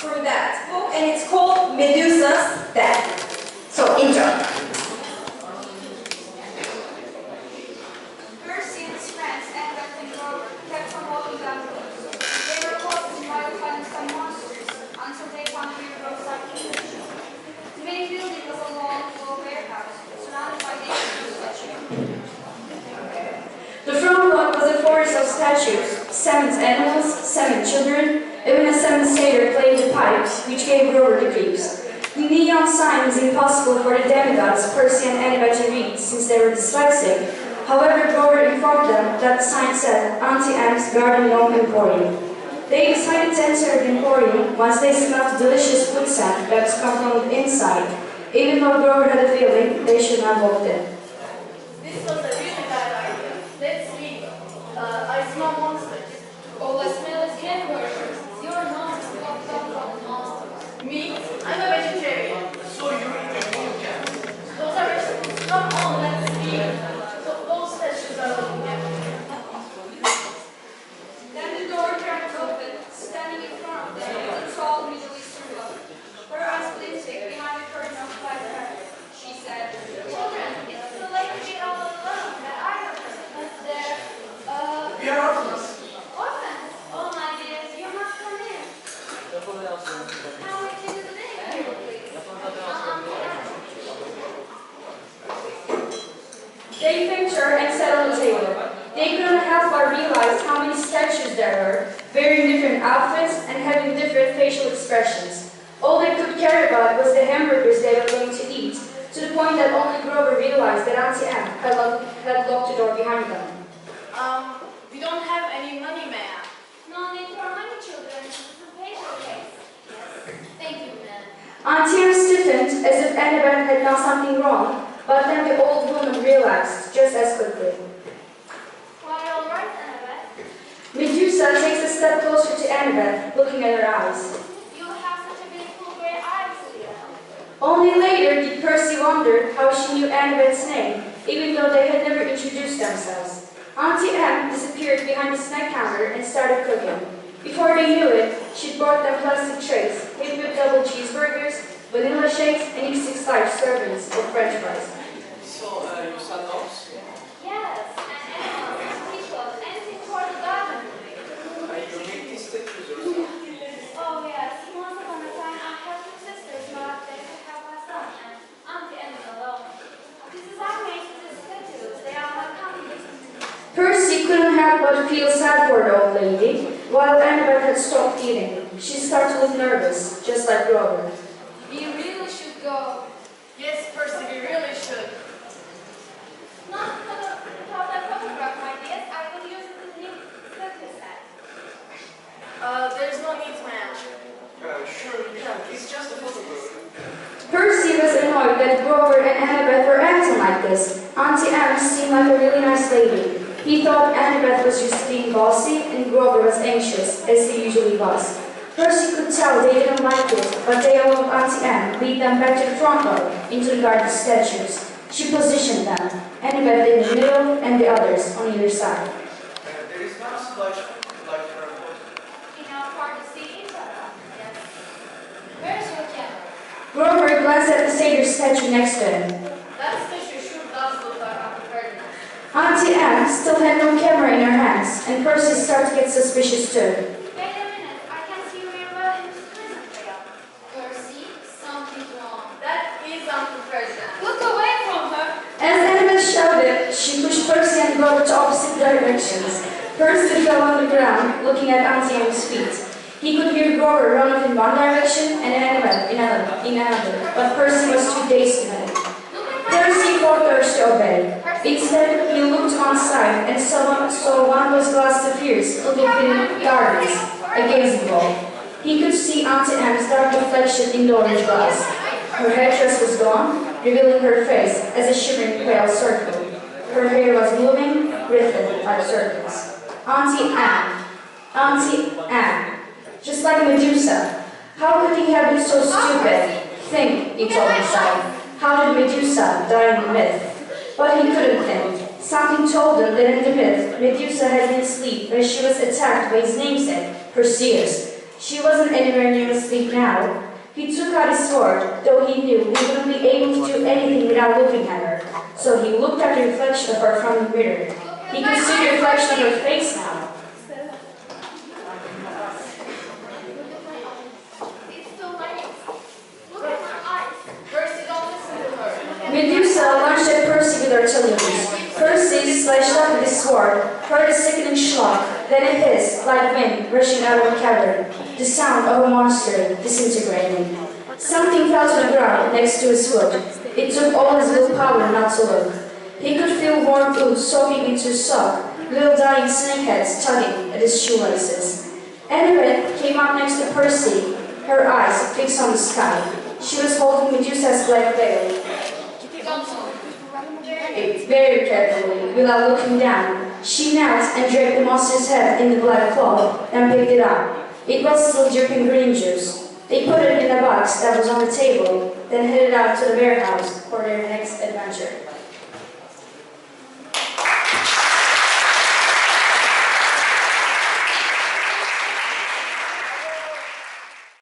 from that book, and it's called Medusa's Death. So, enjoy. Statues, 7 animals, 7 children, even a 7th satyr playing the pipes, which gave Grover the creeps. The neon sign was impossible for the demigods Percy and Annabeth to read, since they were dyslexic. However, Grover informed them that the sign said, Auntie Anne's Garden Gnome Emporium. They decided to enter the Emporium once they smelled the delicious food scent that was coming from the inside, even though Grover had a feeling they should not walk in. This was a really bad idea. Let's leave. I smell monsters. All I smell is hamburgers. You're not locked up from monsters. Me? I'm a vegetarian. So you eat a food can? Those are vegetables. Come on, let's leave. Those statues are looking at me. Then the door cracked open. Standing in front of them was a tall Middle Eastern woman. Her eyes glinting behind the curtain of black hair. She said, "Children, it's too late to be all alone, but I have there. We are orphans. Orphans? Oh, my dears, you must come in. How much is the day, please? They thanked her and sat on the table. They couldn't help but realize how many statues there were, wearing different outfits and having different facial expressions. All they could care about was the hamburgers they were going to eat, to the point that only Grover realized that Auntie Anne had locked the door behind them. We don't have any money, ma'am. No need for money, children. It's a paper case. Yes. Thank you, ma'am. Auntie Anne stiffened as if Annabeth had done something wrong, but then the old woman relaxed just as quickly. Why, all right, Annabeth? Medusa takes a step closer to Annabeth, looking at her eyes. You have such a beautiful gray eyes, Leah. Only later did Percy wonder how she knew Annabeth's name, even though they had never introduced themselves. Auntie Anne disappeared behind the snack counter and started cooking. Before they knew it, she'd brought them plastic trays, filled with double cheeseburgers, vanilla shakes, and E65 servings of French fries. So, you sell dogs? Yes, and animals, people, anything for the garden. You make these statues yourself? Oh, yes. Once upon a time, I had 2 sisters, but they could have my son, and Auntie Anne is alone. This is our made for the statues. They are my company. Percy couldn't help but feel sad for the old lady, while Annabeth had stopped eating. She started to look nervous, just like Grover. We really should go. Yes, Percy, we really should. Not for the photograph, my dears. I will use it in the statue set. There's no need, ma'am. Sure you can. It's just a photograph. Percy was annoyed that Grover and Annabeth were acting like this. Auntie Anne seemed like a really nice lady. He thought Annabeth was just being bossy and Grover was anxious, as he usually was. Percy could tell they didn't like it, but they allowed Auntie Anne lead them back to the front row, into the garden statues. She positioned them, Annabeth in the middle and the others on either side. There is not much like her photo. In our part to see each other. Yes. Where's your camera? Grover glanced at the satyr statue next to him. That statue sure does look like Uncle Ferdinand. Auntie Anne still had no camera in her hands, and Percy started to get suspicious too. Wait a minute. I can see real well in the prison trail. Percy, something's wrong. That is Uncle Ferdinand. Look away from her. As Annabeth shouted, she pushed Percy and Grover to opposite directions. Percy fell on the ground, looking at Auntie Anne's feet. He could hear Grover run off in one direction and Annabeth in another, but Percy was too dazed to move. Percy forced her to obey. Instead, he looked to one side and saw one of those glass spheres filled with gardens, a gazing ball. He could see Auntie Anne's dark reflection in the orange glass. Her headdress was gone, revealing her face as a shimmering pale circle. Her hair was moving, writhing like serpents. Auntie Anne. Auntie Anne. Just like Medusa. How could he have been so stupid? Think, he told himself. How did Medusa die in the myth? But he couldn't think. Something told him that in the myth, Medusa had been asleep when she was attacked by his namesake, Perseus. She wasn't anywhere near asleep now. He took out his sword, though he knew he wouldn't be able to do anything without looking at her. So he looked at the reflection of her from the mirror. He could see the reflection of her face now. It's too late. Look at my eyes. Percy, don't listen to her. Medusa lunged at Percy with artillery. Percy slashed up with his sword, heard a sickening shock, then a hiss, like wind, rushing out of a cavern, the sound of a monster disintegrating. Something fell to the ground next to his foot. It took all his willpower not to look. He could feel warm food soaking into his sock, little dying snakeheads tugging at his shoelaces. Annabeth came up next to Percy, her eyes fixed on the sky. She was holding Medusa's black veil. Very carefully, without looking down, she knelt and draped the monster's head in the black cloth, and picked it up. It was still dripping green juice. They put it in a box that was on the table, then headed out to the warehouse for their next adventure.